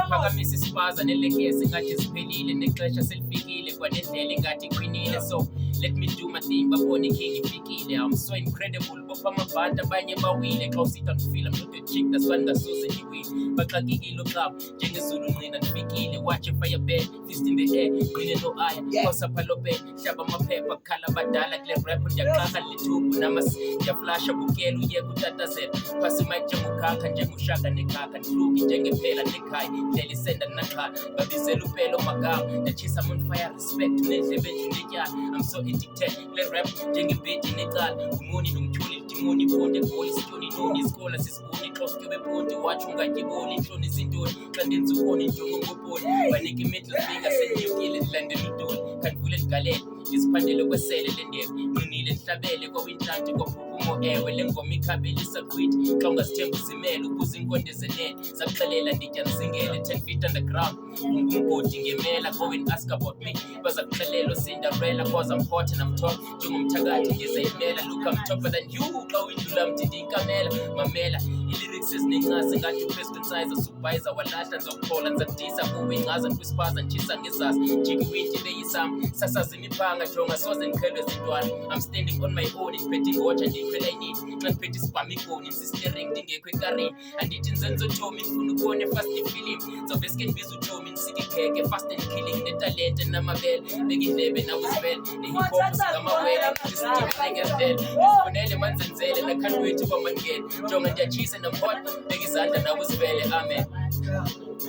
Phakamisa isipaza nelekese ngathi siphelile nexesha selifikile kwanendlela engathi iqinile. So let me do my thing babone king ifikile. I'm so incredible bopha amabhanda abanye bawile xa usitha ndifila mntu chick that's why ngasose ndiwile baxakekile uxaba njengezulu nqina ndifikile watch a fire bed fist in the air qine no aya kosa phalope hlaba amaphepha khala badala kule rap ndiyaqaka lithubu namas ndiyaflasha bukela uyeka utatazela phasi mic njengokhakha njengoshaka nekhakha ndihluki njengephela nekhaya ndlela isenda nakhala babizela upelo magama ndachisa on fire respect nendlebe endinetyala I'm so addicted kule rap njengebhethi necala umoni nomthuli dimoni bonke boli stoni noni iskola sisiboni close to beponti watch ungagiboni inhloni izintoni xa ndenza ukoni njongo ngoboni banike middle finger senyukile ndilandela udoli khandivule ndigalele ndiziphandele kwesele lendebe nqinile ndihlabele kwawintlanti kwaphuphumo ewe le ngoma ikhabelisa qwithi xa ungasithemba uzimele ukuze inkonde zenene zakuxelela nditya ndizingele 10 feet underground ungumgodi ngemela go and ask about me baza kuxelela Cinderella cause I'm hot and I'm tall njengomthakathi ngizayimela look I'm tougher than you xa uyindlula mdidi inkamela mamela i-lyrics ezinencasa ngathi upresident size supervisor walahla nzokuphola nzakudisa kuwe ingaza ndikwispaza nditshisa ngezazi jiki winti beyisam sasaza imiphanga jonga soze ndiqhelwe zintwana I'm standing on my own ndiphethe ingotsha ndiyikhwela inini xa ndiphethe isibham igoni insistering ndingekho ekarini andithi nzenzo utshomi ndifuna ukubone fast ifilm zoveske ndibiza utshomi ndisike ikheke fast and killing netalente namabele bekindlebe nawuzibele nehip-hop singamawele ndisitimelengezele ndifunele manzenzele nakhalwethu kwamangele jonga ndiyatshisa namhot beka izandla nawuzibele amen.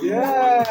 Yeah.